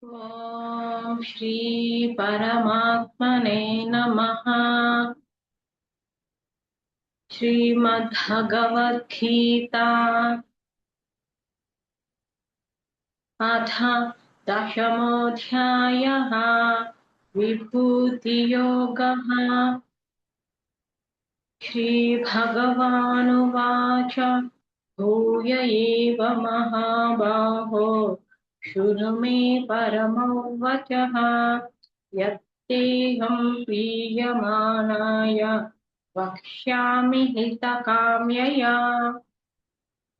ॐ श्री परमात्मने नमः। श्रीमद्भगवद्गीता अथ दशमोऽध्यायः। विभूतियोगः। श्रीभगवानुवाच भूय एव महाबाहो शृणु मे परमो वचः। यत्तेऽहं प्रीयमाणाय वक्ष्यामि हितकाम्यया।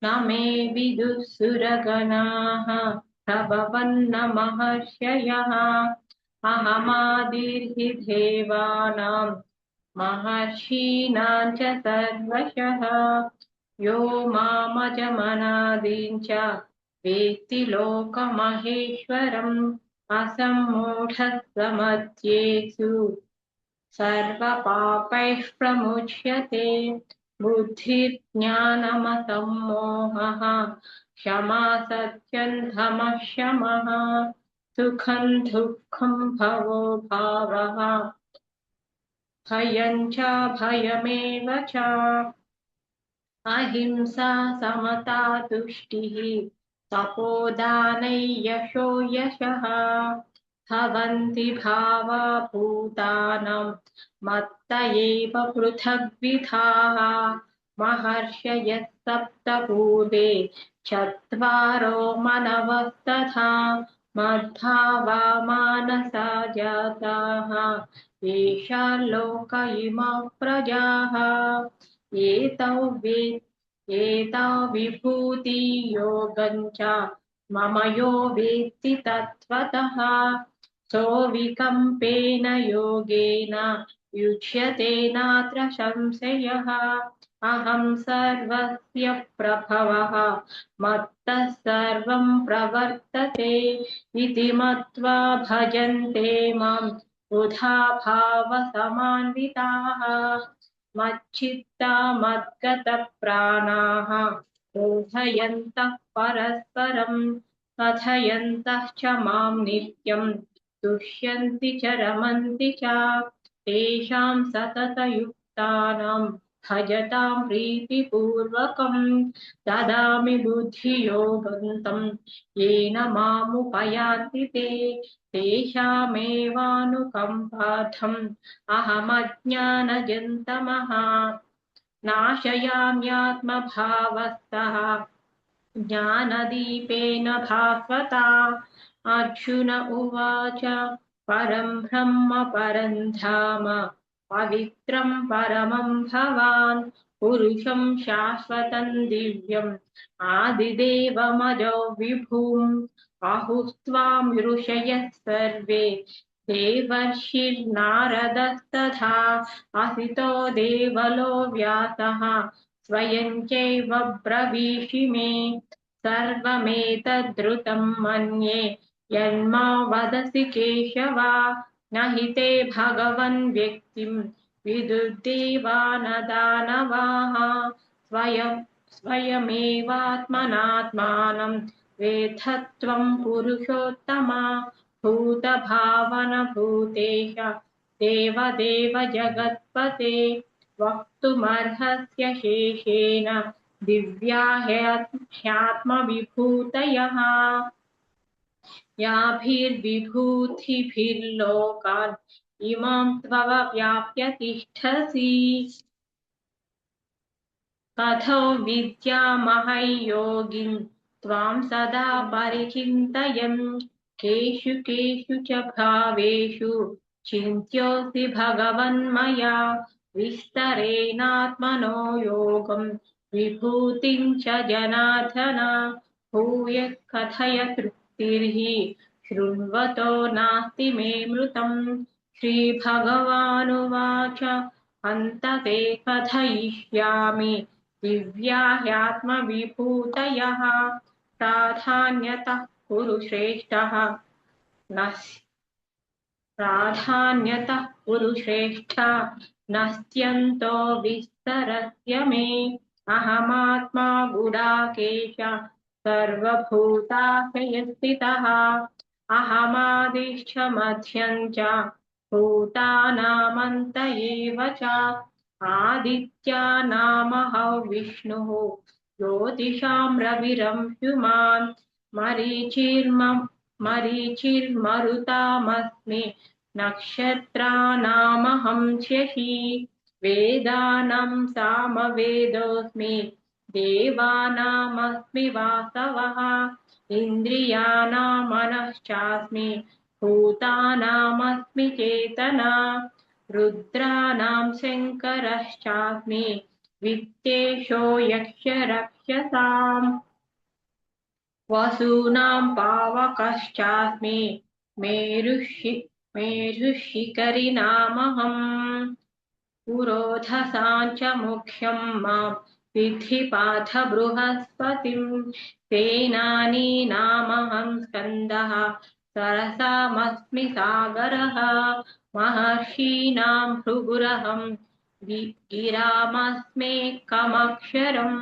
न मे विदुः सुरगणाः प्रभवन्न महर्षयः। अहमादिर्हि देवानां महर्षीणां च सर्वशः। यो मामजमनादिं च वेत्ति लोकमहेश्वरम्। असम्मूढः समत्येषु सर्वपापैः प्रमुच्यते। बुद्धिर्ज्ञानमसम्मोहः क्षमा सत्यं दमः शमः। सुखं दुःखं भवो भावः भयं च भयमेव च। अहिंसा समता तुष्टिः तपोदानै यशो यशः। भवन्ति भावा भूतानां मत्त एव पृथग्विधाः। महर्षयः सप्त पूर्वे चत्वारो मनवस्तथा मद्भावा मानसा जाताः। येषा लोक इमः प्रजाः एतौ विभूति योगं च मम यो वेत्ति तत्त्वतः। सोऽविकम्पेन योगेन युज्यते नात्र संशयः। अहं सर्वस्य प्रभवः मत्तः सर्वं प्रवर्तते इति मत्वा भजन्ते मां बुधा भावसमान्विताः। मच्चित्ता मद्गतप्राणाः बोधयन्तः परस्परं कथयन्तः च मां नित्यं तुष्यन्ति च रमन्ति च। तेषां सततयुक्तानां भजतां प्रीतिपूर्वकं ददामि बुद्धियोगं तं येन मामुपयान्ति ते। तेषामेवानुकम्पार्थम् अहमज्ञानजन्तमः नाशयाम्यात्मभावस्तः ज्ञानदीपेन भास्वता। अर्जुन उवाच परं ब्रह्म परं धाम पवित्रं परमं भवान् पुरुषं शाश्वतं दिव्यम् आदिदेवमजो विभुम्। आहुस्त्वां ऋषयः सर्वे देवर्षिर्नारदस्तथा असितो देवलो व्यासः स्वयं चैव ब्रवीषि मे। सर्वमेतद्रुतं मन्ये यन्मा वदसि केशव। न हि ते भगवन् व्यक्तिं विदुर्देवानदानवाः। स्वयमेवात्मनात्मानं वेत्थत्वं पुरुषोत्तमा। भूतभावनभूतेश देवदेव जगत्पते। वक्तुमर्हस्य शेषेण दिव्या ह्यात्मविभूतयः। याभिर्विभूतिभिर्लोकान् इमां त्वव्याप्य तिष्ठसि। कथो विद्यामहं त्वां सदा परिचिन्तयन्। केषु केषु च भावेषु चिन्त्योऽसि भगवन्मया। विस्तरेणात्मनो योगं विभूतिं च जनार्दन। भूय कथय तृप्तिर्हि शृण्वतो नास्ति मे मृतम्। श्रीभगवानुवाच हन्तते कथयिष्यामि दिव्या ह्यात्मविभूतयः। प्राधान्यतः कुरु श्रेष्ठः प्राधान्यतः कुरु श्रेष्ठ नस्त्यन्तो विस्तरस्य मे। अहमात्मा गुडाकेश सर्वभूताशयस्थितः। अहमादिश्च मध्यं च भूतानामन्त एव च आदित्यानामहं विष्णुः ज्योतिषां रविरंशुमान् मरीचिर्मरुतामस्मि नक्षत्राणामहं शशी वेदानां सामवेदोऽस्मि देवानामस्मि वासवः इन्द्रियाणां मनश्चास्मि भूतानामस्मि चेतना रुद्राणां शङ्करश्चास्मि वित्तेषो यक्षरक्षसाम् वसूनां पावकश्चास्मि मेरुशिखरिणामहम् पुरोधसां च मुख्यं मां विद्धि पार्थ बृहस्पतिं सेनानीनामहं स्कन्दः सरसामस्मि सागरः महर्षीणां भृगुरहं गिरामस्मेकमक्षरम्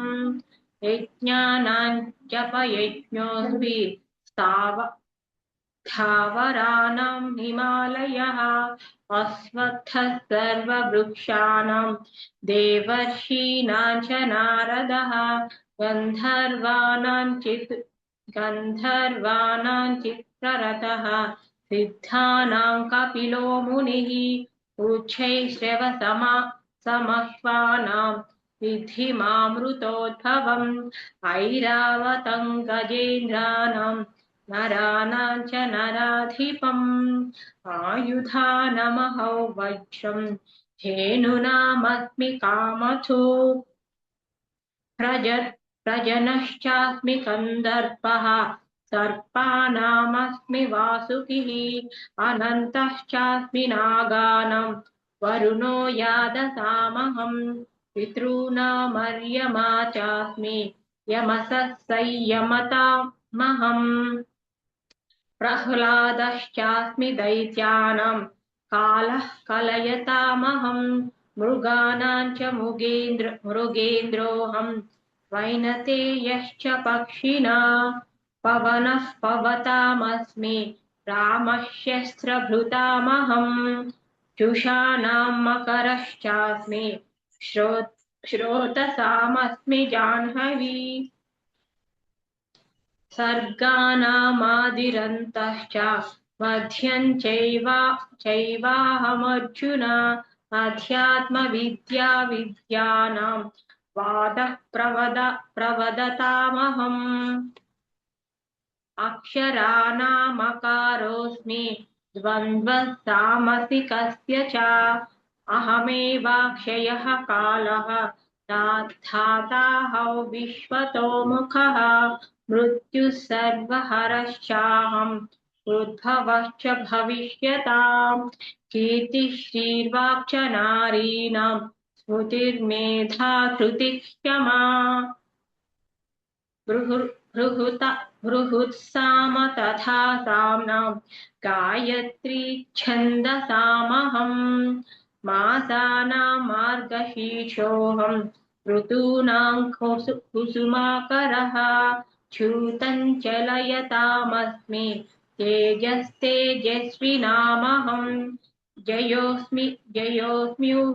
यज्ञानां जपयज्ञोऽस्मि स्थावराणां हिमालयः अश्वत्थः सर्ववृक्षाणां देवर्षीणां च नारदः गन्धर्वाणां चित्ररथः सिद्धानां कपिलो मुनिः उच्छैश्रवसमश्वानां विद्धि मामृतोद्भवम् ऐरावतं गजेन्द्राणां नराणां च नराधिपम् आयुधानमहौ वज्रं धेनूनामस्मि कामधु प्रजनश्चास्मि कन्दर्पः सर्पाणामस्मि वासुकिः अनन्तश्चास्मि नागानां वरुणो यादसामहम् पितॄणामर्यमा चास्मि यमसः संयमतामहम् प्रह्लादश्चास्मि दैत्यानां कालः कलयतामहं मृगाणां च मृगेन्द्रोऽहं वैनतेयश्च पक्षिणा पवनः पवतामस्मि रामशस्त्रभृतामहं जुषाणां मकरश्चास्मि श्रोतसामस्मि जाह्नवी सर्गाणामादिरन्तश्च मध्यं चैवाहमर्जुन अध्यात्मविद्या विद्यानां वादः प्रवदतामहम् अक्षराणामकारोऽस्मि द्वन्द्वः सामसिकस्य च अहमेवाक्षयः कालः धाताहौ विश्वतो मुखः मृत्युः सर्वहरश्चाहम् उद्भवश्च भविष्यताम् कीर्तिश्रीर्वाक् च नारीणां स्मृतिर्मेधा धृतिः क्षमा बृहत्साम तथा साम्नां गायत्री छन्दसामहम् मासानां मार्गशीर्षोऽहम् ऋतूनां कुसुमाकरः छूतं चलयतामस्मि तेजस्तेजस्विनामहम् जयोऽस्मि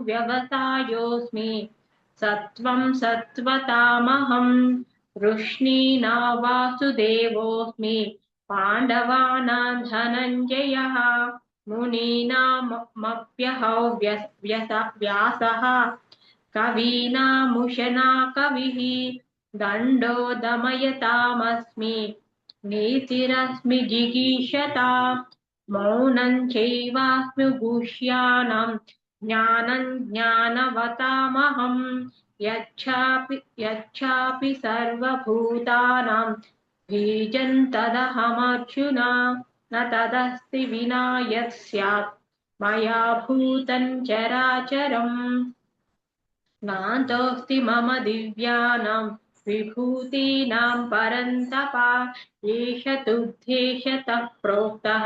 व्यवसायोऽस्मि सत्त्वं सत्त्वतामहम् वृष्णीना वासुदेवोऽस्मि पाण्डवानां धनञ्जयः मुनीनामप्यहौ व्यासः कवीनामुशना कविः दण्डो दमयतामस्मि नीतिरस्मि जिगीषताम् मौनं चैवास्मि गुह्यानां ज्ञानं ज्ञानवतामहम् यच्छापि सर्वभूतानां बीजं तदहमर्जुन न तदस्ति विना यत् स्यात् मया भूतं चराचरम् नान्तोऽस्ति मम दिव्यानां विभूतीनां परन्तप एष तुद्धेशतः प्रोक्तः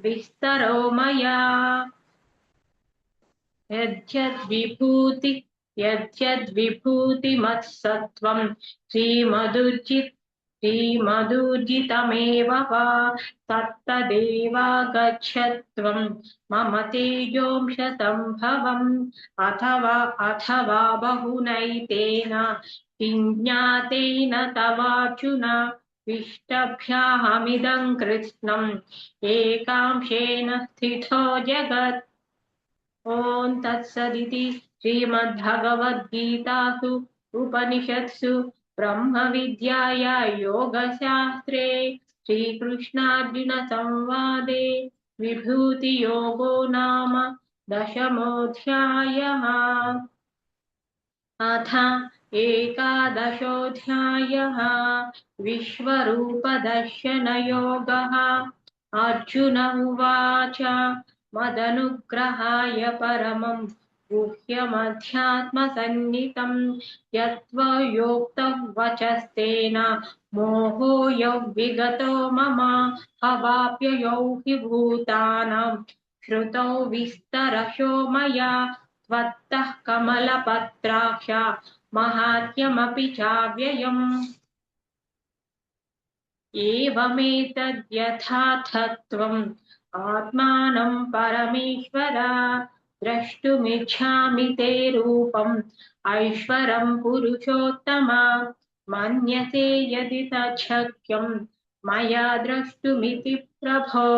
विस्तरो मया यद्यद्विभूतिमत्सत्त्वं श्रीमदुर्जित् श्रीमदूर्जितमेव वा तत्तदेवागच्छत्वं मम तेजोंशसम्भवम् अथवा बहुनैतेन किञ्ज्ञातेन तवार्जुन विष्टभ्याहमिदं कृत्स्नम् एकांशेन स्थितो जगत्। ॐ तत्सदिति श्रीमद्भगवद्गीतासु उपनिषत्सु ब्रह्मविद्याया योगशास्त्रे श्रीकृष्णार्जुनसंवादे विभूतियोगो नाम दशमोऽध्यायः। अथ एकादशोऽध्यायः विश्वरूपदर्शनयोगः। अर्जुन उवाच मदनुग्रहाय परमं गुह्यमध्यात्मसन्नितं यत्त्वयोक्तवचस्तेन मोहोऽयविगतो मम भवाप्ययौ हि भूतानां श्रुतौ विस्तरशो मया त्वत्तः कमलपत्राक्ष माहात्म्यमपि चाव्ययम्। एवमेतद्यथाथत्वम् आत्मानं परमेश्वर द्रष्टुमिच्छामि ते रूपम् ऐश्वरं पुरुषोत्तम। मन्यसे यदि तच्छक्यं मया द्रष्टुमिति प्रभो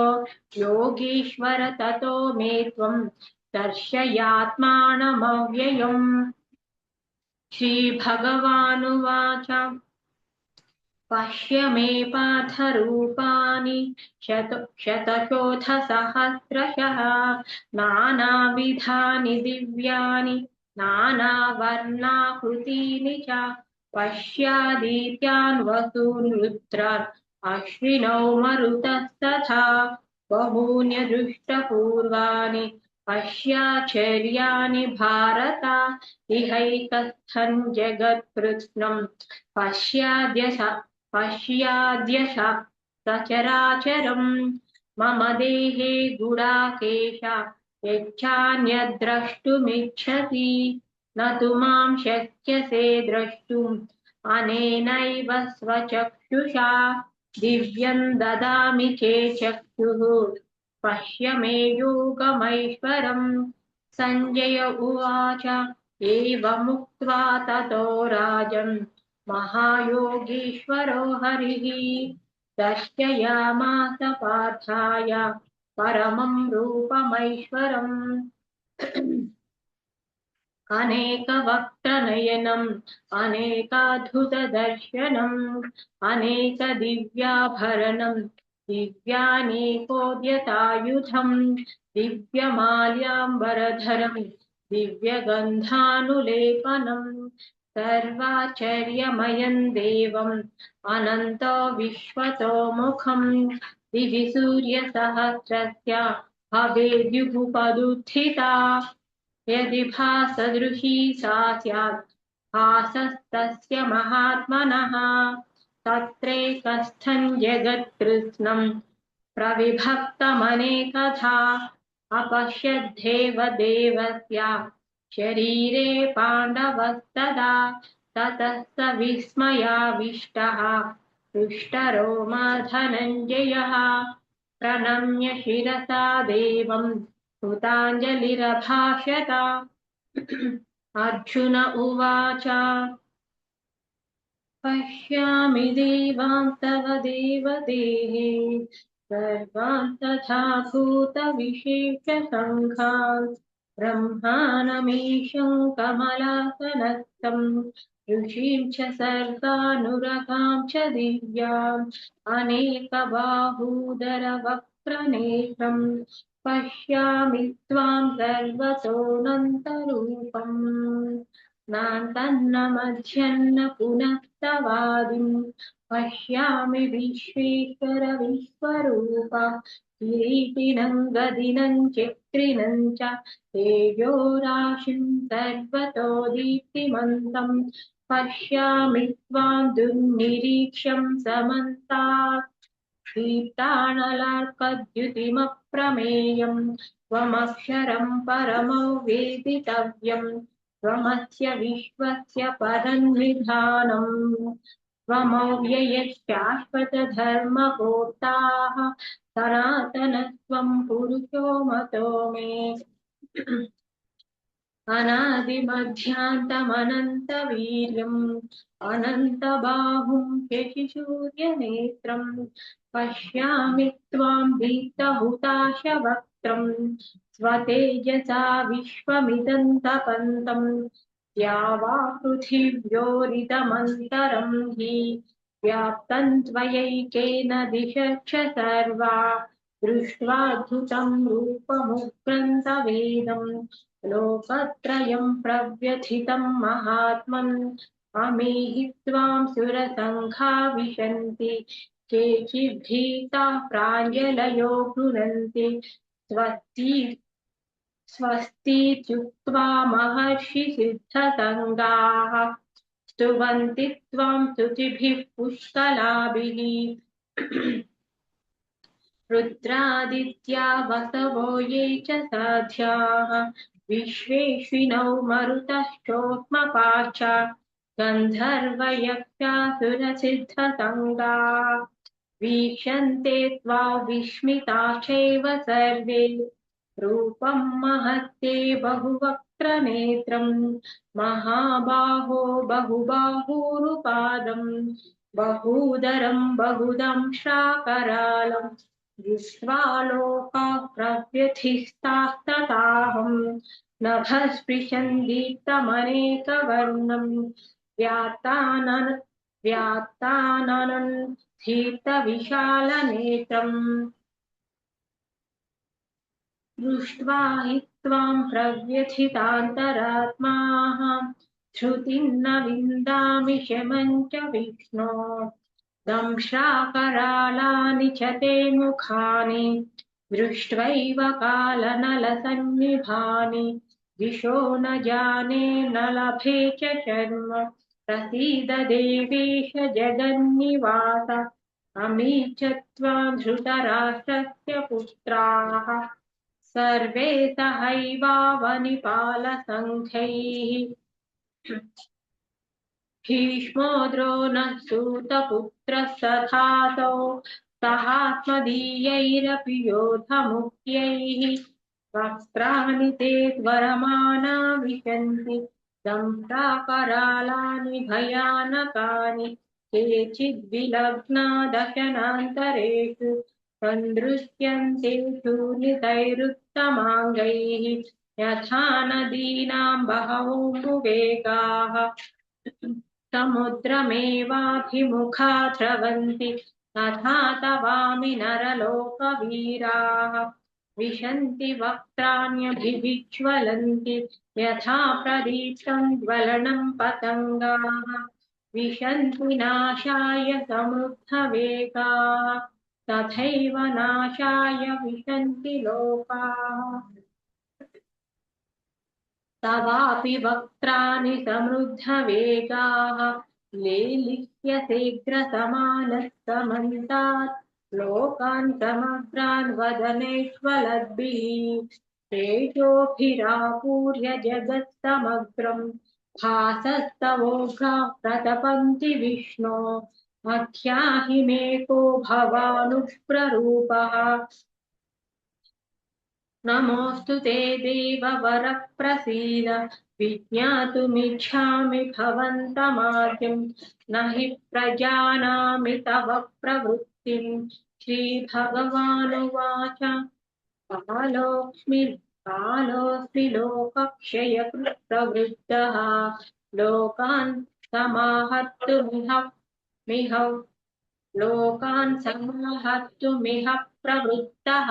योगीश्वर ततो मे त्वं दर्शयात्मानमव्ययम्। श्रीभगवानुवाच पश्य मे पार्थरूपाणि शतशोऽथसहस्रशः नानाविधानि दिव्यानि नानावर्णाकृतीनि च पश्यादित्यान् वसून् रुद्रान् अश्विनौ मरुतस्तथा बहून्यदृष्टपूर्वाणि पश्याश्चर्याणि भारत इहैकस्थं जगत्कृत्स्नं पश्याद्य सचराचरम् मम देहे गुडाकेश यच्छान्यद्द्रष्टुमिच्छसि न तु मां शक्यसे द्रष्टुम् अनेनैव स्वचक्षुषा दिव्यं ददामि चेचक्षुः पश्य मे योगमैश्वरम्। सञ्जय उवाच एवमुक्त्वा ततो राजन् महायोगीश्वरो हरिः दर्शयामास पार्थाय परमं रूपमैश्वरम्। अनेकवक्त्रनयनम् अनेकाद्भुतदर्शनम् अनेकदिव्याभरणम् दिव्यानेकोद्यतायुधम् दिव्यमाल्याम्बरधरम् दिव्यगन्धानुलेपनम् सर्वाचर्यमयम् देवम् अनन्तो विश्वतोमुखम् दिवि सूर्यसहस्रस्य भवेद्युगुपदुत्थिता यदि भासदृशी सा स्यात् भासस्तस्य महात्मनः तत्रैकस्थं जगत्कृत्स्नं प्रविभक्तमनेकधा अपश्यद्देव देवस्य शरीरे पाण्डवस्तदा ततः स विस्मयाविष्टः हृष्टरोमा धनञ्जयः प्रणम्य शिरसा देवम् कृताञ्जलिरभाषत। अर्जुन उवाच पश्यामि देवान् तव देवदेहे सर्वान् तथा भूतविशेषसङ्घान् ब्रह्माणमीशं कमलासनस्थं ऋषीं च सर्वानुरगां च दिव्याम् अनेकबाहूदरवक्त्रनेत्रम् पश्यामि त्वां सर्वतोऽनन्तरूपम् नान्तन्न मध्यन्न पुनस्तवादिम् पश्यामि विश्वेश्वर विश्वरूप किरीटिनं गदिनं चक्रिनं च तेजोराशिं सर्वतो दीप्तिमन्तम् पश्यामि त्वां दुर्निरीक्ष्यं समन्तात् दीप्तानलार्कद्युतिमप्रमेयम् त्वमक्षरं परमो वेदितव्यम् त्वमस्य विश्वस्य परन्निधानम् त्वमव्ययश्शाश्वतधर्मगोप्ताः सनातनस्त्वं पुरुषो मतो मे अनादिमध्यान्तमनन्तवीर्यम् अनन्तबाहुं शशिसूर्यनेत्रम् पश्यामि त्वां दीप्तहुताशवक्त्रम् स्वतेजसा विश्वमिदन्तपन्तम् या वा पृथिव्योरिदमन्तरं हि व्याप्तं त्वयैकेन दिशश्च सर्वा दृष्ट्वाद्भुतं रूपमुग्रन्थवेदम् लोकत्रयं प्रव्यथितं महात्मन् अमीहि त्वां सुरसङ्घा विशन्ति केचिद्भीताः प्राञ्जलयो गृह्णन्ति स्वस्ति स्वस्तीत्युक्त्वा महर्षिसिद्धसङ्गाः स्तुवन्ति त्वां स्तुतिभिः पुष्कलाभिः रुद्रादित्या वसवो ये च साध्याः विश्वेश्विनौ मरुतश्चोष्मपाश्च गन्धर्वयक्षासुरसिद्धसङ्गाः वीक्षन्ते त्वा विस्मिताश्चैव सर्वे रूपं महत्ते बहुवक्त्रनेत्रं महाबाहो बहुबाहुरुपादं बहूदरं बहुदंष्ट्राकरालं दृष्ट्वा लोकाः प्रव्यथिस्तास्तताहं नभस्पृशन् दीप्तमनेकवर्णं व्यात्ताननं धीर्तविशालनेत्रम् दृष्ट्वा हि त्वां प्रव्यथितान्तरात्माः श्रुतिं न विन्दामि शमं च विष्णो दंश्राकरालानि च ते मुखानि दृष्ट्वैव कालनलसन्निभानि दिशो न जाने न लभे च शर्म प्रसीद देवेश जगन्निवास अमी च त्वां धृतराष्ट्रस्य पुत्राः सर्वे सहैवावनिपालसङ्घैः भीष्मो द्रोणः सूतपुत्रस्तथासौ सहात्मदीयैरपि योधमुख्यैः वक्त्राणि ते त्वरमाणा विशन्ति दंष्ट्राकरालानि भयानकानि केचिद्विलग्ना दशनान्तरेषु सन्दृश्यन्ते शूलितैरुत्तमाङ्गैः यथा नदीनां बहवोऽम्बुवेगाः समुद्रमेवाभिमुखा द्रवन्ति तथा तवामि नरलोकवीराः विशन्ति वक्त्राण्यभिविज्वलन्ति यथा प्रदीप्तं ज्वलनं पतङ्गाः विशन्ति नाशाय समृद्धवेगाः तथैव नाशाय विशन्ति लोकाः तवापि वक्त्राणि समृद्धवेगाः लेलिह्यसेग्रसमानः लोकान् समग्रान् वदनेष्वलद्भिः तेजोभिरापूर्य जगत्समग्रम् भासस्तवोग्राः प्रतपन्ति विष्णो मध्याहि मे को भवानुष्प्ररूपः नमोऽस्तु ते देववर प्रसीद विज्ञातुमिच्छामि भवन्तमाद्यं न हि प्रजानामि तव प्रवृत्तिं श्रीभगवानुवाच कालोऽस्मि लोकक्षयकृत् प्रवृद्धः लोकान् समाहर्तुमिह प्रवृत्तः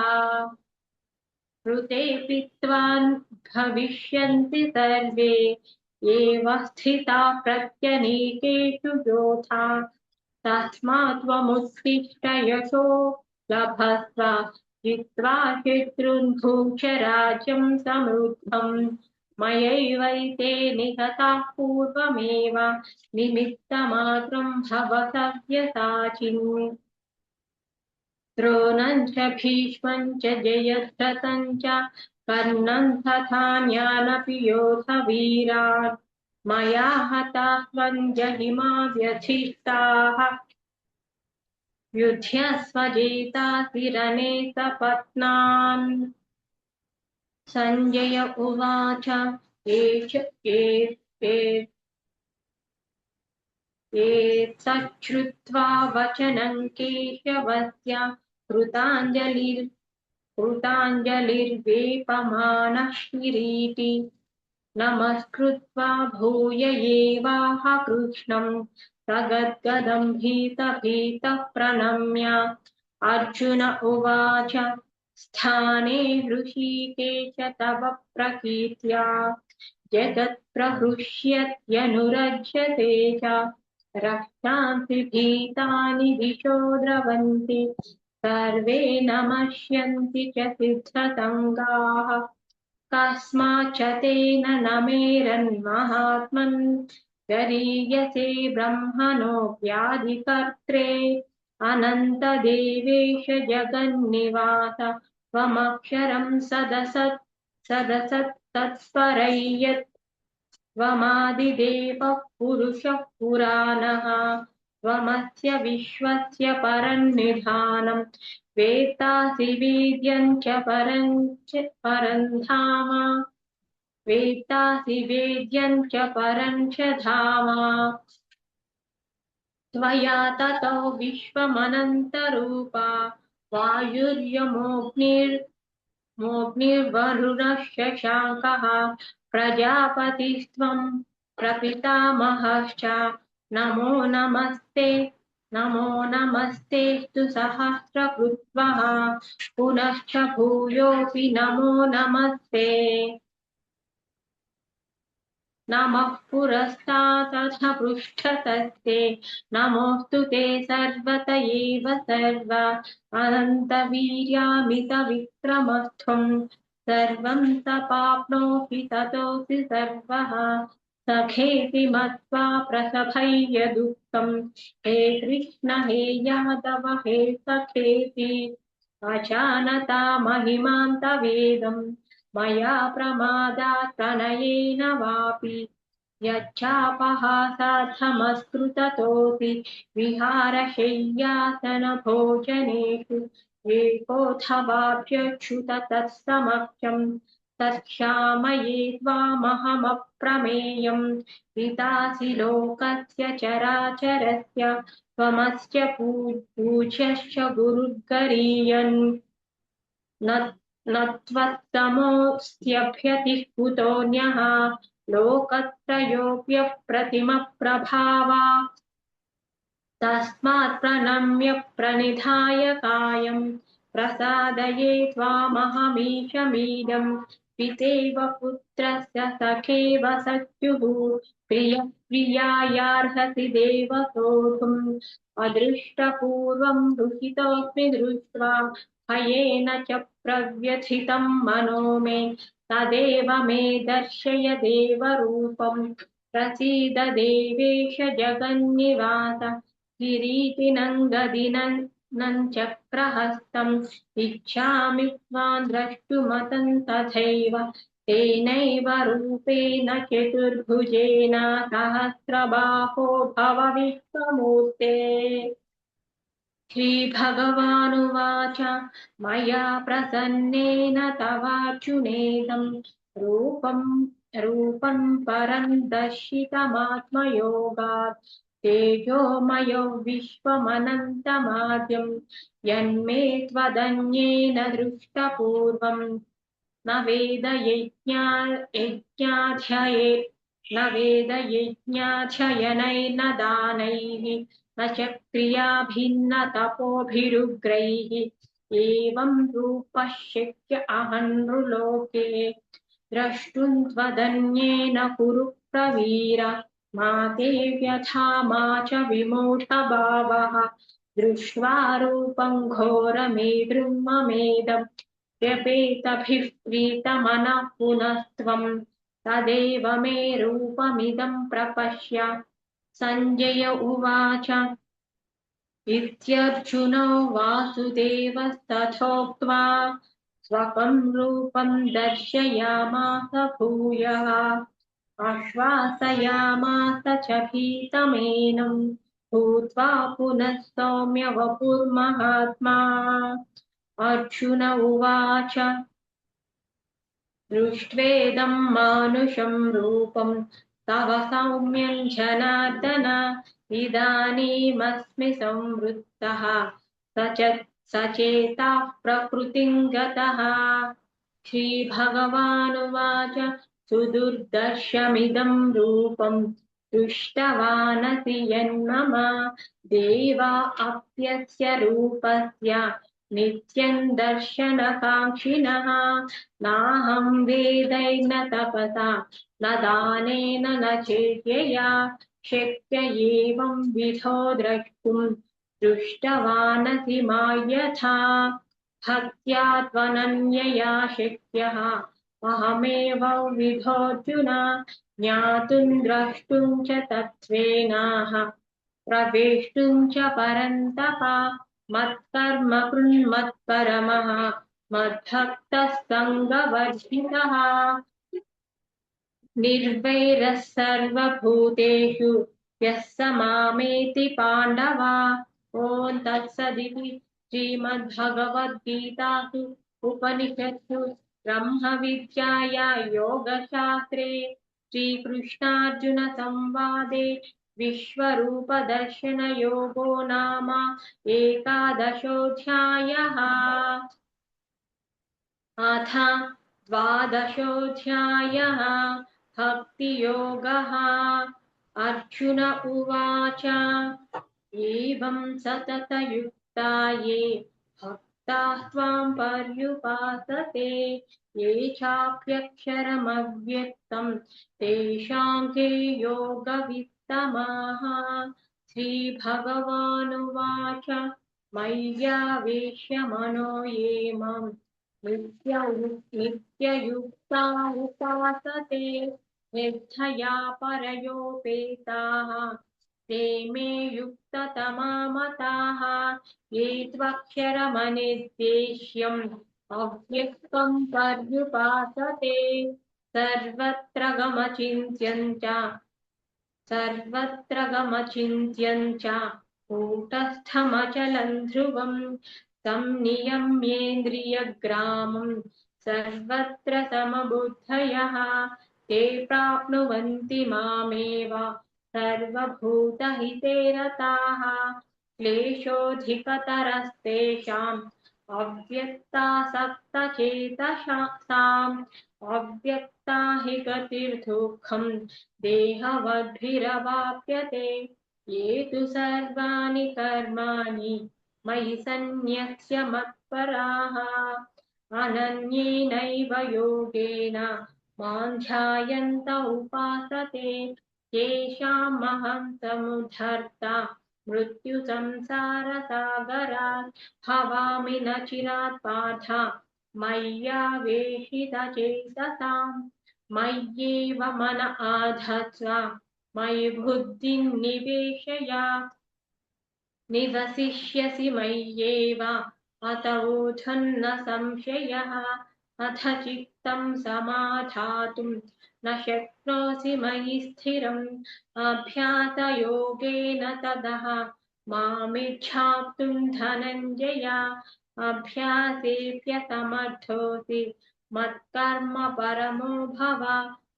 ऋतेऽपि त्वान् भविष्यन्ति सर्वे एव स्थिताः प्रत्यनीकेषु योधा तस्मात् त्वमुत्तिष्ठ यशो लभस्व जित्वा शत्रून् भुङ्क्ष राज्यं समृद्धम् मयैवैते निहताः पूर्वमेव निमित्तमात्रं भव सव्यसाचिन् द्रोणं च भीष्मं च जयद्रथं च कर्णं तथान्यानपि योधवीरान् मया हतास्त्वञ्जलिमा व्यथिष्टाः युध्यस्वजेतासि सपत्नान्। सञ्जय उवाच एतच्छ्रुत्वा वचनं केशवस्य कृताञ्जलिर्वेपमानः किरीटी नमस्कृत्वा भूय एवाह कृष्णं सगद्गदं भीतभीतः प्रणम्य। अर्जुन उवाच स्थाने हृषीकेश तव प्रकीर्त्या जगत्प्रहृष्यत्यनुरज्यते च रक्षांसि भीतानि दिशो द्रवन्ति सर्वे नमस्यन्ति च सिद्धसङ्गाः। कस्माच्च तेन न मेरन्महात्मन् गरीयसे ब्रह्मणोऽप्यादिकर्त्रे अनन्तदेवेश जगन्निवास त्वमक्षरं सदसत्तत्परय्यत् त्वमादिदेवः पुरुषः पुराणः त्वमस्य विश्वस्य परन्निधानम् वेत्तासि वेद्यं च परं धाम वेत्तासि वेद्यं च परं च धाम त्वया ततो विश्वमनन्तरूपा वायुर्यमोऽग्निर्वरुणः शशाङ्कः प्रजापतिस्त्वं प्रपितामहश्च नमो नमस्तेऽस्तु सहस्रकृत्वः पुनश्च भूयोऽपि नमो नमस्ते नमः पुरस्तादथ पृष्ठतस्ते नमोऽस्तु ते सर्वत एव सर्व अनन्तवीर्यामितविक्रमस्त्वं सर्वं तपाप्नोषि ततोऽसि सर्वः सखेति मत्वा प्रसभय्य दुःखम् हे कृष्ण हे यादव हे सखेति अजानता महिमां तवेदम् मया प्रमादात् प्रणयेन वापि यच्चापहासार्थमस्कृततोऽपि विहारशय्यासनभोजनेषु एकोऽथवाप्यच्युत तत्समक्षम् तत्क्षामये त्वामहमप्रमेयम् पितासि लोकस्य चराचरस्य त्वमस्य पूज्यश्च गुरुर्गरीयन् न त्वत्समोऽस्त्यभ्यतिः कुतोऽन्यः लोकत्रयोऽप्यप्रतिमप्रभावा तस्मात् प्रणम्य प्रणिधाय कायं प्रसादये त्वामहमीशमीडम् पितेव पुत्रस्य सखेव सख्युः प्रियायार्हसि देव सोढुम् अदृष्टपूर्वं दुःखितोऽस्मि दृष्ट्वा भयेन च प्रव्यथितं मनो मे तदेव मे दर्शय देवरूपम् प्रसीद देवेश जगन्निवास किरीटिनं गदिनं चक्रहस्तम् इच्छामि त्वां द्रष्टुमतं तथैव तेनैव रूपेण चतुर्भुजेन सहस्रबाहो भव विश्वमूर्ते। श्रीभगवानुवाच मया प्रसन्नेन तवार्जुनेदं रूपं परं दर्शितमात्मयोगात् तेजोमयो विश्वमनन्तमाद्यं यन्मे त्वदन्येन दृष्टपूर्वम् न वेदयज्ञाध्ययनैर्न दानैः न च क्रियाभिन्न तपोभिरुग्रैः एवं रूपः शक्य अहं नृलोके द्रष्टुं त्वदन्येन कुरु प्रवीर मा ते व्यथा मा च विमूढभावः दृष्ट्वा रूपं घोरमीदृं ममेदम् व्यपेतभिः प्रीतमनः पुनस्त्वं तदेव मे रूपमिदं प्रपश्य। सञ्जय उवाच इत्यर्जुनो वासुदेवस्तथोक्त्वा स्वकं रूपं दर्शयामास भूयः आश्वासयामास च भीतमेनं भूत्वा पुनः सौम्य वपुर्महात्मा अर्जुन उवाच दृष्ट्वेदं मानुषं रूपं तव सौम्यं जनार्दन इदानीमस्मि संवृत्तः सचेताः प्रकृतिं गतः श्रीभगवानुवाच सुदुर्दर्शमिदं रूपं दृष्टवानसि यन्मम देवा अप्यस्य रूपस्य नित्यं दर्शनकाङ्क्षिणः नाहं वेदैर्न तपसा न दानेन न चेत्यया शक्य एवं विधो द्रष्टुं दृष्टवानसि मायथा भक्त्या त्वनन्यया शक्यः अहमेव विधोऽर्जुन ज्ञातुं द्रष्टुं च तत्त्वेनाः प्रवेष्टुं च परन्तप मत्कर्म कृन्मत्परमः मद्भक्तः सङ्गवर्जितः निर्वैरः सर्वभूतेषु यः स मामेति पाण्डव ॐ तत्सदिति श्रीमद्भगवद्गीतासु उपनिषत्सु ब्रह्मविद्याया योगशास्त्रे श्रीकृष्णार्जुनसंवादे विश्वरूपदर्शनयोगो नाम एकादशोऽध्यायः। अथ द्वादशोऽध्यायः भक्तियोगः। अर्जुन उवाच एवं सततयुक्ता ये भक्ताः त्वां पर्युपासते ये चाप्यक्षरमव्यक्तं तेषां के योगवित्तमाः। श्रीभगवानुवाच मय्यावेश्य मनो ये माम् नित्ययुक्ता उपासते निष्ठया परयोपेताः ते मे युक्ततमा मताः ये त्वक्षरमनिर्देश्यम् अव्यक्तं पर्युपासते सर्वत्र गमचिन्त्यं च कूटस्थमचलं ध्रुवं संनियम्येन्द्रियग्रामं सर्वत्र समबुद्धयः ते प्राप्नुवन्ति मामेव सर्वभूतहिते रताः क्लेशोऽधिकतरस्तेषाम् अव्यक्तासक्तचेतसाम् अव्यक्ता हि गतिर्दुःखम् देहवद्भिरवाप्यते ये तु सर्वाणि कर्माणि मयि सन्न्यस्य मत्पराः अनन्येनैव योगेन मां ध्यायन्त उपासते तेषामहं समुद्धर्ता मृत्युसंसारसागरात् भवामि न चिरात् पार्थ मय्यावेशितचेतसाम् मय्येव मन आधत्स्व मयि बुद्धिं निवेशय निवसिष्यसि मय्येव अत ऊर्ध्वन्न संशयः अथ चित्तं समाधातुं न शक्नोषि मयि स्थिरम् अभ्यासयोगेन ततः मामिच्छाप्तुं धनञ्जय अभ्यासेऽप्यसमर्थोऽसि मत्कर्म परमो भव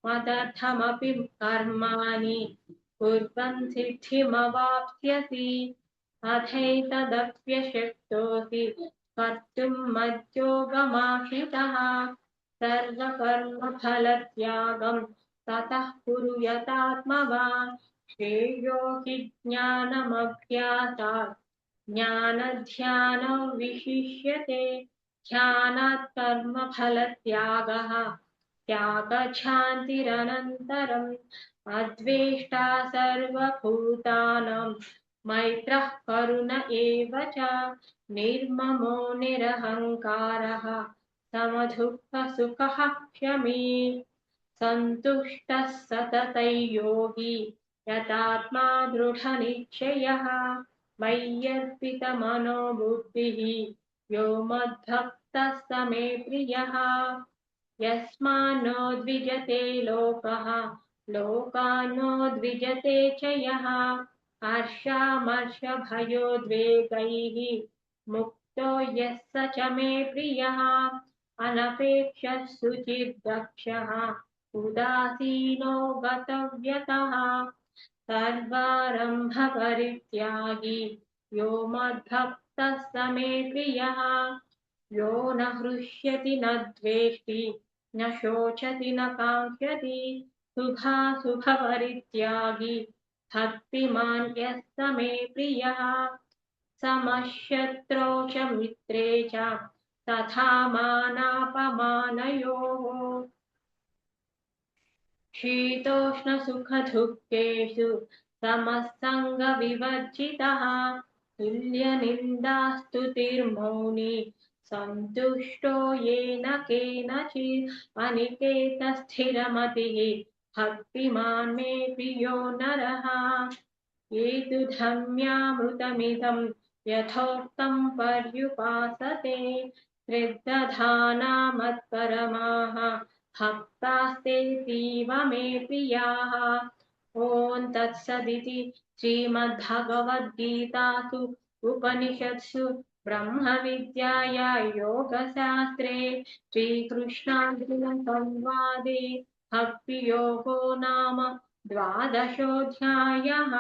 मदर्थमपि कर्माणि कुर्वन् सिद्धिमवाप्स्यसि अथैतदप्यशक्तोऽसि कर्तुं मद्योगमाश्रितः सर्वकर्मफलत्यागं ततः कुरु यतात्मवान् श्रेयो हि ज्ञानमभ्यासात् ज्ञानध्यानो विशिष्यते ध्यानात् कर्मफलत्यागः त्यागच्छान्तिरनन्तरम् अद्वेष्टा सर्वभूतानां मैत्रः करुण एव च निर्ममो निरहङ्कारः समदुःखसुखः क्षमी सन्तुष्टः सततयोगी यतात्मा दृढनिश्चयः मय्यर्पितमनो बुद्धिः यो मद्भक्तः स मे प्रियः यस्मान्नो द्विजते लोकः लोकान्नो द्विजते च यः हर्षामर्षभयोद्वेगैः मुक्तो यः स च मे प्रियः अनपेक्षः शुचिर्दक्षः उदासीनो गतव्यतः सर्वारम्भपरित्यागी यो मद्भक्तः स मे प्रियः यो न हृष्यति न द्वेष्टि न शोचति न काङ्क्षति शुभाशुभपरित्यागी भक्तिमान् यः स मे प्रियः समशत्रौ च मित्रे च तथा मानापमानयोः शीतोष्णसुखदुःखेषु समसङ्गविवर्जितः तुल्यनिन्दास्तुतिर्मौनी सन्तुष्टो येन केनचित् अनिकेतस्थिरमतिः भक्तिमान् मे प्रियो नरः ये तु धम्यामृतमिदं यथोक्तं पर्युपासते श्रद्दधाना मत्परमाः भक्तास्तेऽतीव मे प्रियाः ॐ तत्सदिति श्रीमद्भगवद्गीतासु उपनिषत्सु ब्रह्मविद्याया योगशास्त्रे श्रीकृष्णार्जुनसंवादे भक्तियोगो नाम द्वादशोऽध्यायः।